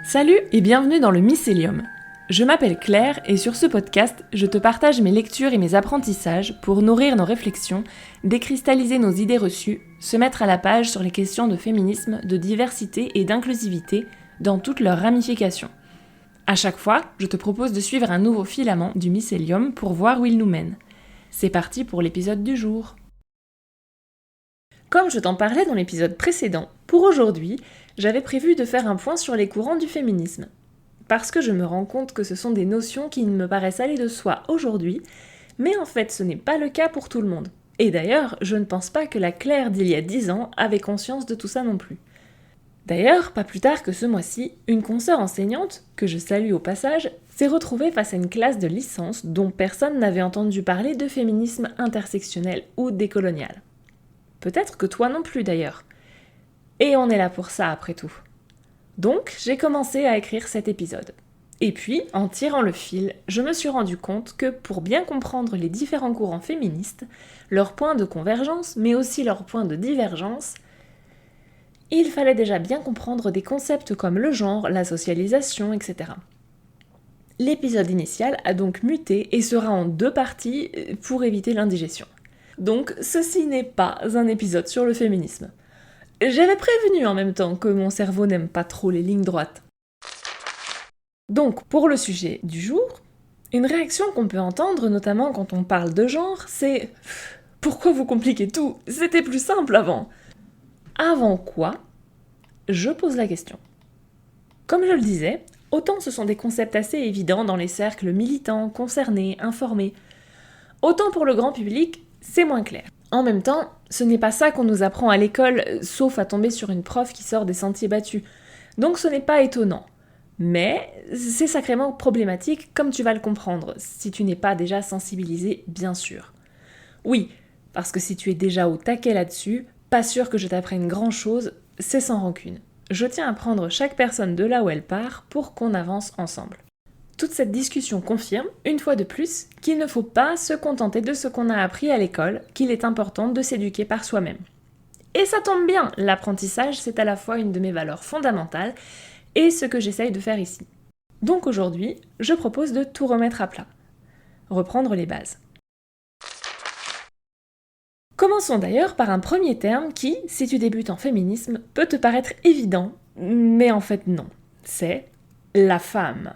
Salut et bienvenue dans le Mycélium. Je m'appelle Claire et sur ce podcast, je te partage mes lectures et mes apprentissages pour nourrir nos réflexions, décristalliser nos idées reçues, se mettre à la page sur les questions de féminisme, de diversité et d'inclusivité dans toutes leurs ramifications. À chaque fois, je te propose de suivre un nouveau filament du Mycélium pour voir où il nous mène. C'est parti pour l'épisode du jour. Comme je t'en parlais dans l'épisode précédent, pour aujourd'hui, j'avais prévu de faire un point sur les courants du féminisme. Parce que je me rends compte que ce sont des notions qui me paraissent aller de soi aujourd'hui, mais en fait ce n'est pas le cas pour tout le monde. Et d'ailleurs, je ne pense pas que la Claire d'il y a 10 ans avait conscience de tout ça non plus. D'ailleurs, pas plus tard que ce mois-ci, une consoeur enseignante, que je salue au passage, s'est retrouvée face à une classe de licence dont personne n'avait entendu parler de féminisme intersectionnel ou décolonial. Peut-être que toi non plus d'ailleurs. Et on est là pour ça après tout. Donc, j'ai commencé à écrire cet épisode. Et puis, en tirant le fil, je me suis rendu compte que pour bien comprendre les différents courants féministes, leurs points de convergence, mais aussi leurs points de divergence, il fallait déjà bien comprendre des concepts comme le genre, la socialisation, etc. L'épisode initial a donc muté et sera en 2 parties pour éviter l'indigestion. Donc, ceci n'est pas un épisode sur le féminisme. J'avais prévenu en même temps que mon cerveau n'aime pas trop les lignes droites. Donc, pour le sujet du jour, une réaction qu'on peut entendre, notamment quand on parle de genre, c'est « Pourquoi vous compliquez tout ? C'était plus simple avant !» Avant quoi ? Je pose la question. Comme je le disais, autant ce sont des concepts assez évidents dans les cercles militants, concernés, informés, autant pour le grand public, c'est moins clair. En même temps, ce n'est pas ça qu'on nous apprend à l'école, sauf à tomber sur une prof qui sort des sentiers battus. Donc ce n'est pas étonnant. Mais c'est sacrément problématique, comme tu vas le comprendre, si tu n'es pas déjà sensibilisé, bien sûr. Oui, parce que si tu es déjà au taquet là-dessus, pas sûr que je t'apprenne grand-chose, c'est sans rancune. Je tiens à prendre chaque personne de là où elle part pour qu'on avance ensemble. Toute cette discussion confirme, une fois de plus, qu'il ne faut pas se contenter de ce qu'on a appris à l'école, qu'il est important de s'éduquer par soi-même. Et ça tombe bien, l'apprentissage, c'est à la fois une de mes valeurs fondamentales et ce que j'essaye de faire ici. Donc aujourd'hui, je propose de tout remettre à plat. Reprendre les bases. Commençons d'ailleurs par un premier terme qui, si tu débutes en féminisme, peut te paraître évident, mais en fait non. C'est la femme.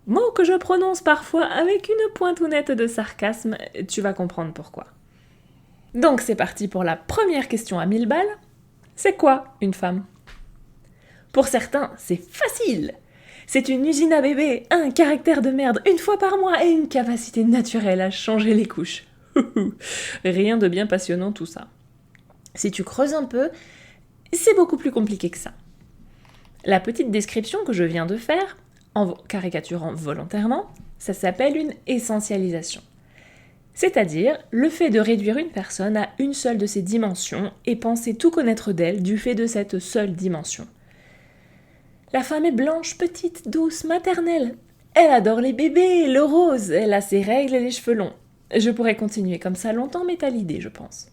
Mot que je prononce parfois avec une pointounette de sarcasme, tu vas comprendre pourquoi. Donc c'est parti pour la première question à 1000 balles. C'est quoi une femme ? Pour certains, c'est facile. C'est une usine à bébé, un caractère de merde une fois par mois et une capacité naturelle à changer les couches. Rien de bien passionnant tout ça. Si tu creuses un peu, c'est beaucoup plus compliqué que ça. La petite description que je viens de faire, en caricaturant volontairement, ça s'appelle une essentialisation. C'est-à-dire le fait de réduire une personne à une seule de ses dimensions et penser tout connaître d'elle du fait de cette seule dimension. La femme est blanche, petite, douce, maternelle. Elle adore les bébés, le rose, elle a ses règles et les cheveux longs. Je pourrais continuer comme ça longtemps, mais t'as l'idée, je pense.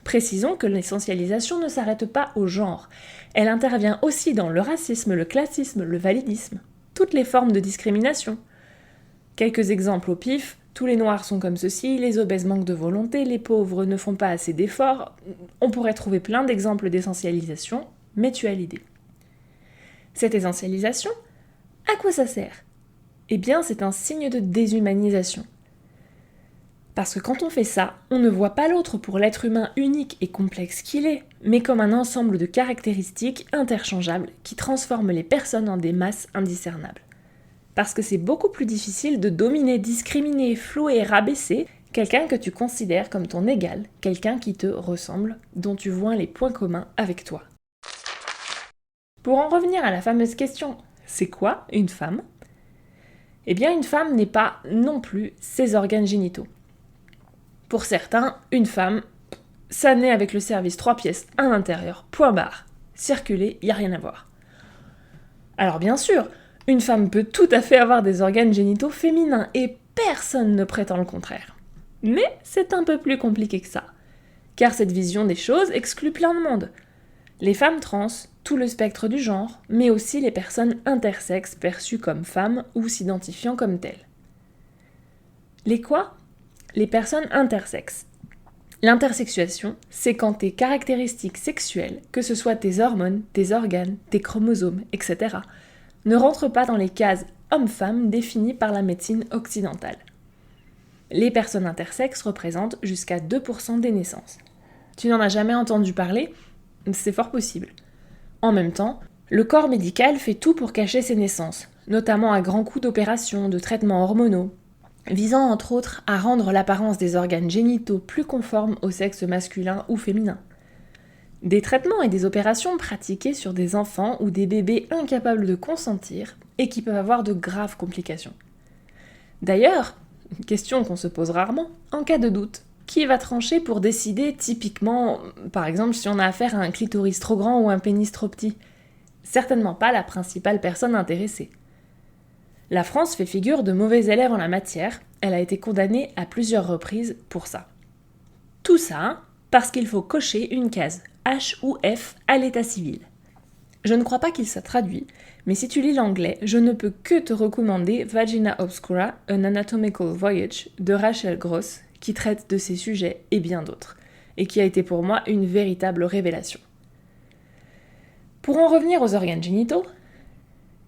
Précisons que l'essentialisation ne s'arrête pas au genre. Elle intervient aussi dans le racisme, le classisme, le validisme. Toutes les formes de discrimination. Quelques exemples au pif, tous les noirs sont comme ceci, les obèses manquent de volonté, les pauvres ne font pas assez d'efforts. On pourrait trouver plein d'exemples d'essentialisation, mais tu as l'idée. Cette essentialisation, à quoi ça sert ? Eh bien, c'est un signe de déshumanisation. Parce que quand on fait ça, on ne voit pas l'autre pour l'être humain unique et complexe qu'il est, mais comme un ensemble de caractéristiques interchangeables qui transforment les personnes en des masses indiscernables. Parce que c'est beaucoup plus difficile de dominer, discriminer, flouer et rabaisser quelqu'un que tu considères comme ton égal, quelqu'un qui te ressemble, dont tu vois les points communs avec toi. Pour en revenir à la fameuse question « c'est quoi une femme ?» Eh bien une femme n'est pas non plus ses organes génitaux. Pour certains, une femme, ça naît avec le service 3 pièces à l'intérieur, point barre. Circuler, y a rien à voir. Alors bien sûr, une femme peut tout à fait avoir des organes génitaux féminins et personne ne prétend le contraire. Mais c'est un peu plus compliqué que ça, car cette vision des choses exclut plein de monde. les femmes trans, tout le spectre du genre, mais aussi les personnes intersexes perçues comme femmes ou s'identifiant comme telles. Les quoi ? Les personnes intersexes. L'intersexuation, c'est quand tes caractéristiques sexuelles, que ce soit tes hormones, tes organes, tes chromosomes, etc., ne rentrent pas dans les cases homme-femme définies par la médecine occidentale. Les personnes intersexes représentent jusqu'à 2% des naissances. Tu n'en as jamais entendu parler ? C'est fort possible. En même temps, le corps médical fait tout pour cacher ces naissances, notamment à grands coups d'opérations, de traitements hormonaux, visant entre autres à rendre l'apparence des organes génitaux plus conformes au sexe masculin ou féminin. Des traitements et des opérations pratiqués sur des enfants ou des bébés incapables de consentir et qui peuvent avoir de graves complications. D'ailleurs, une question qu'on se pose rarement, en cas de doute, qui va trancher pour décider typiquement, par exemple, si on a affaire à un clitoris trop grand ou un pénis trop petit ? Certainement pas la principale personne intéressée. La France fait figure de mauvais élève en la matière, elle a été condamnée à plusieurs reprises pour ça. Tout ça parce qu'il faut cocher une case H ou F à l'état civil. Je ne crois pas qu'il soit traduit, mais si tu lis l'anglais, je ne peux que te recommander Vagina Obscura, An Anatomical Voyage de Rachel Gross, qui traite de ces sujets et bien d'autres, et qui a été pour moi une véritable révélation. Pour en revenir aux organes génitaux,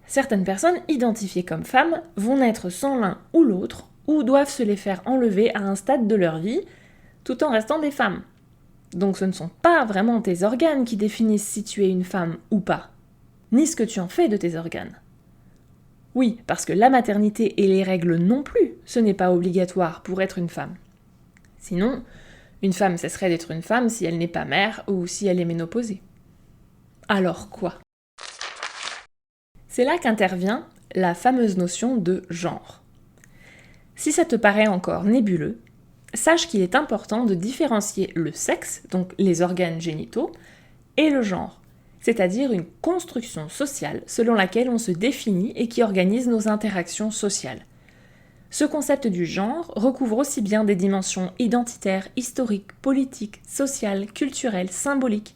certaines personnes identifiées comme femmes vont naître sans l'un ou l'autre, ou doivent se les faire enlever à un stade de leur vie, tout en restant des femmes. Donc ce ne sont pas vraiment tes organes qui définissent si tu es une femme ou pas, ni ce que tu en fais de tes organes. Oui, parce que la maternité et les règles non plus, ce n'est pas obligatoire pour être une femme. Sinon, une femme cesserait d'être une femme si elle n'est pas mère ou si elle est ménopausée. Alors quoi ? C'est là qu'intervient la fameuse notion de genre. Si ça te paraît encore nébuleux, sache qu'il est important de différencier le sexe, donc les organes génitaux, et le genre, c'est-à-dire une construction sociale selon laquelle on se définit et qui organise nos interactions sociales. Ce concept du genre recouvre aussi bien des dimensions identitaires, historiques, politiques, sociales, culturelles, symboliques.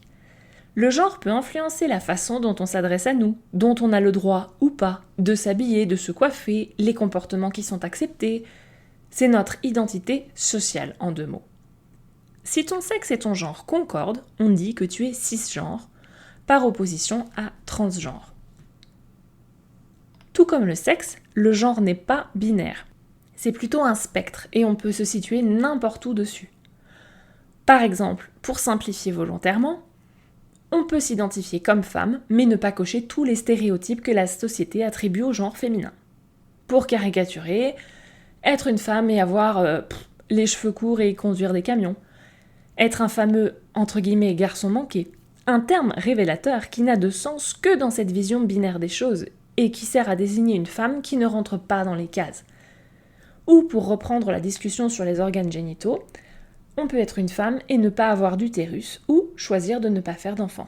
Le genre peut influencer la façon dont on s'adresse à nous, dont on a le droit ou pas de s'habiller, de se coiffer, les comportements qui sont acceptés. C'est notre identité sociale, en 2 mots. Si ton sexe et ton genre concordent, on dit que tu es cisgenre, par opposition à transgenre. Tout comme le sexe, le genre n'est pas binaire. C'est plutôt un spectre et on peut se situer n'importe où dessus. Par exemple, pour simplifier volontairement, on peut s'identifier comme femme, mais ne pas cocher tous les stéréotypes que la société attribue au genre féminin. Pour caricaturer, être une femme et avoir les cheveux courts et conduire des camions. Être un fameux, entre guillemets, garçon manqué. Un terme révélateur qui n'a de sens que dans cette vision binaire des choses et qui sert à désigner une femme qui ne rentre pas dans les cases. Ou pour reprendre la discussion sur les organes génitaux, on peut être une femme et ne pas avoir d'utérus ou choisir de ne pas faire d'enfant.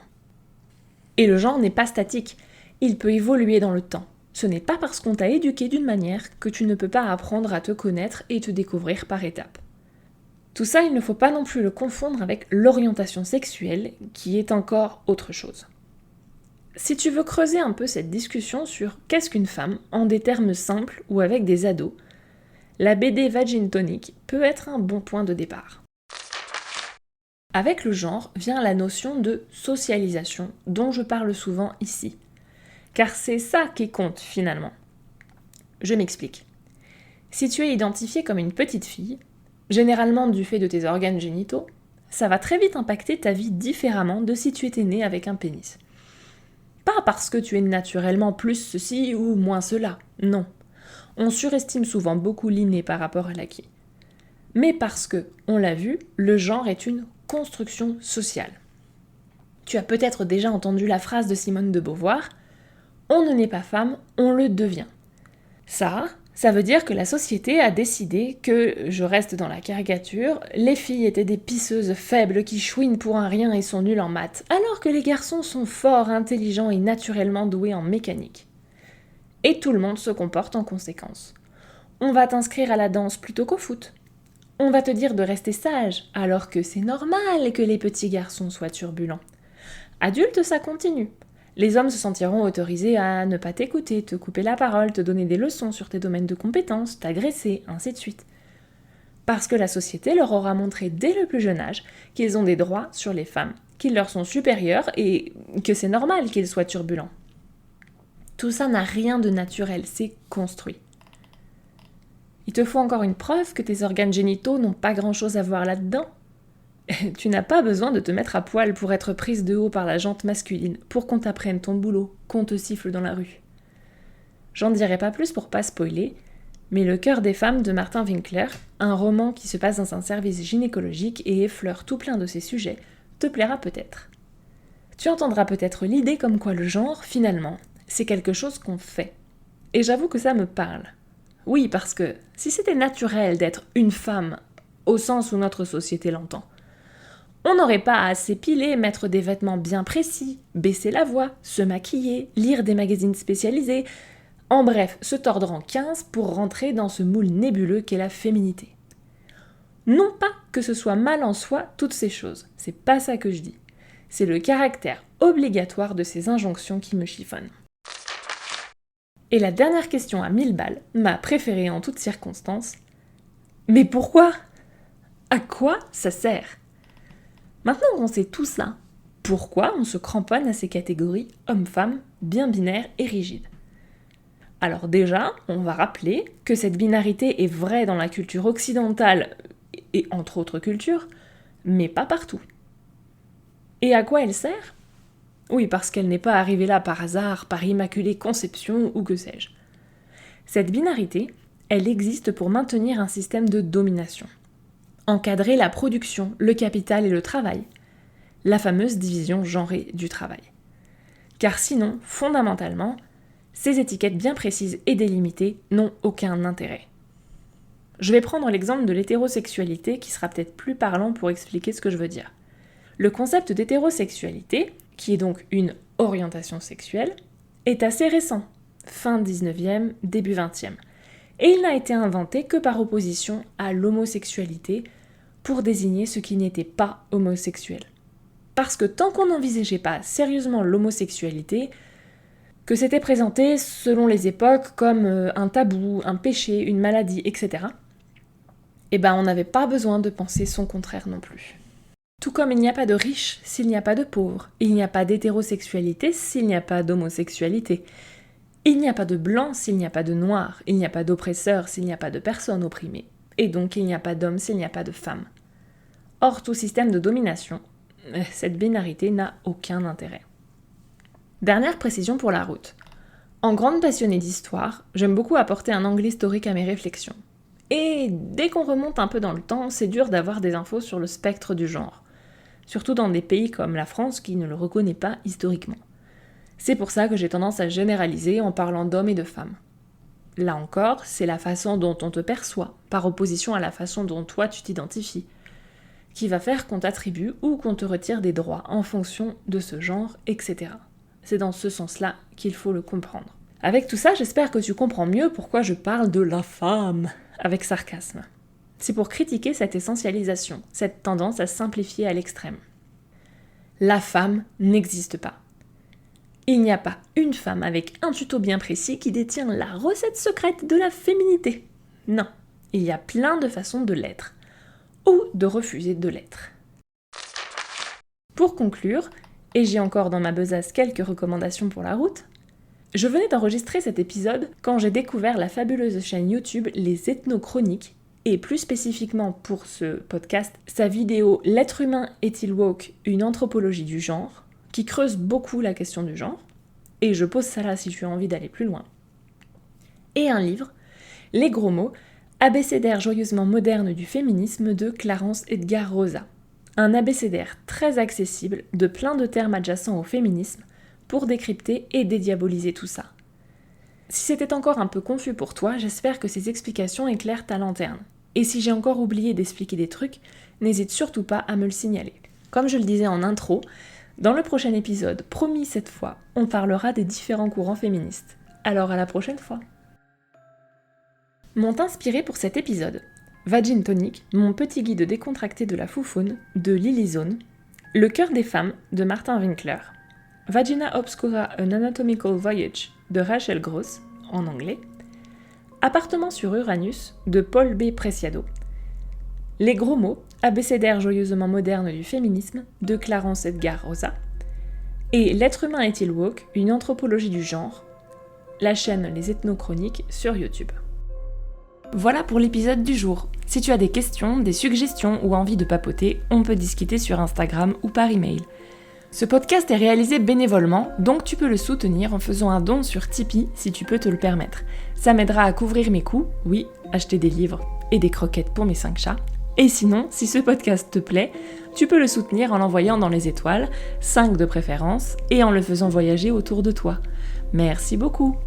Et le genre n'est pas statique, il peut évoluer dans le temps. Ce n'est pas parce qu'on t'a éduqué d'une manière que tu ne peux pas apprendre à te connaître et te découvrir par étapes. Tout ça, il ne faut pas non plus le confondre avec l'orientation sexuelle, qui est encore autre chose. Si tu veux creuser un peu cette discussion sur qu'est-ce qu'une femme, en des termes simples ou avec des ados, la BD Vagin Tonic peut être un bon point de départ. Avec le genre vient la notion de socialisation, dont je parle souvent ici. Car c'est ça qui compte finalement. Je m'explique. Si tu es identifiée comme une petite fille, généralement du fait de tes organes génitaux, ça va très vite impacter ta vie différemment de si tu étais née avec un pénis. Pas parce que tu es naturellement plus ceci ou moins cela, non. On surestime souvent beaucoup l'inné par rapport à l'acquis. Mais parce que, on l'a vu, le genre est une construction sociale. Tu as peut-être déjà entendu la phrase de Simone de Beauvoir « On ne naît pas femme, on le devient ». Ça veut dire que la société a décidé que, je reste dans la caricature, les filles étaient des pisseuses faibles qui chouinent pour un rien et sont nulles en maths, alors que les garçons sont forts, intelligents et naturellement doués en mécanique. Et tout le monde se comporte en conséquence. On va t'inscrire à la danse plutôt qu'au foot. On va te dire de rester sage, alors que c'est normal que les petits garçons soient turbulents. Adulte, ça continue. Les hommes se sentiront autorisés à ne pas t'écouter, te couper la parole, te donner des leçons sur tes domaines de compétences, t'agresser, ainsi de suite. Parce que la société leur aura montré dès le plus jeune âge qu'ils ont des droits sur les femmes, qu'ils leur sont supérieurs et que c'est normal qu'ils soient turbulents. Tout ça n'a rien de naturel, c'est construit. Il te faut encore une preuve que tes organes génitaux n'ont pas grand-chose à voir là-dedans. Tu n'as pas besoin de te mettre à poil pour être prise de haut par la jante masculine, pour qu'on t'apprenne ton boulot, qu'on te siffle dans la rue. J'en dirai pas plus pour pas spoiler, mais Le cœur des femmes de Martin Winkler, un roman qui se passe dans un service gynécologique et effleure tout plein de ces sujets, te plaira peut-être. Tu entendras peut-être l'idée comme quoi le genre, finalement, c'est quelque chose qu'on fait. Et j'avoue que ça me parle. Oui, parce que si c'était naturel d'être une femme, au sens où notre société l'entend, on n'aurait pas à s'épiler, mettre des vêtements bien précis, baisser la voix, se maquiller, lire des magazines spécialisés, en bref, se tordre en 15 pour rentrer dans ce moule nébuleux qu'est la féminité. Non pas que ce soit mal en soi toutes ces choses, c'est pas ça que je dis. C'est le caractère obligatoire de ces injonctions qui me chiffonnent. Et la dernière question à 1000 balles, ma préférée en toutes circonstances. Mais pourquoi ? À quoi ça sert ? Maintenant qu'on sait tout ça, pourquoi on se cramponne à ces catégories hommes-femmes bien binaires et rigides ? Alors déjà, on va rappeler que cette binarité est vraie dans la culture occidentale et entre autres cultures, mais pas partout. Et à quoi elle sert ? Oui, parce qu'elle n'est pas arrivée là par hasard, par immaculée conception ou que sais-je. Cette binarité, elle existe pour maintenir un système de domination. Encadrer la production, le capital et le travail. La fameuse division genrée du travail. Car sinon, fondamentalement, ces étiquettes bien précises et délimitées n'ont aucun intérêt. Je vais prendre l'exemple de l'hétérosexualité qui sera peut-être plus parlant pour expliquer ce que je veux dire. Le concept d'hétérosexualité, qui est donc une orientation sexuelle, est assez récent, fin 19e, début 20e, et il n'a été inventé que par opposition à l'homosexualité pour désigner ce qui n'était pas homosexuel. Parce que tant qu'on n'envisageait pas sérieusement l'homosexualité, que c'était présenté selon les époques comme un tabou, un péché, une maladie, etc., on n'avait pas besoin de penser son contraire non plus. Tout comme il n'y a pas de riches s'il n'y a pas de pauvres, il n'y a pas d'hétérosexualité s'il n'y a pas d'homosexualité, il n'y a pas de blanc s'il n'y a pas de noir, il n'y a pas d'oppresseur s'il n'y a pas de personne opprimée, et donc il n'y a pas d'homme s'il n'y a pas de femme. Hors tout système de domination, cette binarité n'a aucun intérêt. Dernière précision pour la route. En grande passionnée d'histoire, j'aime beaucoup apporter un angle historique à mes réflexions. Et dès qu'on remonte un peu dans le temps, c'est dur d'avoir des infos sur le spectre du genre. Surtout dans des pays comme la France qui ne le reconnaît pas historiquement. C'est pour ça que j'ai tendance à généraliser en parlant d'hommes et de femmes. Là encore, c'est la façon dont on te perçoit, par opposition à la façon dont toi tu t'identifies, qui va faire qu'on t'attribue ou qu'on te retire des droits en fonction de ce genre, etc. C'est dans ce sens-là qu'il faut le comprendre. Avec tout ça, j'espère que tu comprends mieux pourquoi je parle de la femme avec sarcasme. C'est pour critiquer cette essentialisation, cette tendance à simplifier à l'extrême. La femme n'existe pas. Il n'y a pas une femme avec un tuto bien précis qui détient la recette secrète de la féminité. Non, il y a plein de façons de l'être, ou de refuser de l'être. Pour conclure, et j'ai encore dans ma besace quelques recommandations pour la route, je venais d'enregistrer cet épisode quand j'ai découvert la fabuleuse chaîne YouTube Les Ethnochroniques, et plus spécifiquement pour ce podcast, sa vidéo « L'être humain est-il woke ? Une anthropologie du genre ?» qui creuse beaucoup la question du genre, et je pose ça là si tu as envie d'aller plus loin. Et un livre, Les gros mots, abécédaire joyeusement moderne du féminisme de Clarence Edgar Rosa. Un abécédaire très accessible de plein de termes adjacents au féminisme pour décrypter et dédiaboliser tout ça. Si c'était encore un peu confus pour toi, j'espère que ces explications éclairent ta lanterne. Et si j'ai encore oublié d'expliquer des trucs, n'hésite surtout pas à me le signaler. Comme je le disais en intro, dans le prochain épisode, promis cette fois, on parlera des différents courants féministes. Alors à la prochaine fois. M'ont inspiré pour cet épisode Vagin Tonic, mon petit guide décontracté de la foufoune, de Lily Zone, Le cœur des femmes de Martin Winkler, Vagina Obscura, An Anatomical Voyage de Rachel Gross, en anglais, Appartement sur Uranus de Paul B. Preciado, Les gros mots, abécédaire joyeusement moderne du féminisme de Clarence Edgar Rosa, et L'être humain est-il woke, une anthropologie du genre, la chaîne Les Ethnochroniques sur YouTube. Voilà pour l'épisode du jour. Si tu as des questions, des suggestions ou envie de papoter, on peut discuter sur Instagram ou par email. Ce podcast est réalisé bénévolement, donc tu peux le soutenir en faisant un don sur Tipeee si tu peux te le permettre. Ça m'aidera à couvrir mes coûts, oui, acheter des livres et des croquettes pour mes 5 chats. Et sinon, si ce podcast te plaît, tu peux le soutenir en l'envoyant dans les étoiles, 5 de préférence, et en le faisant voyager autour de toi. Merci beaucoup!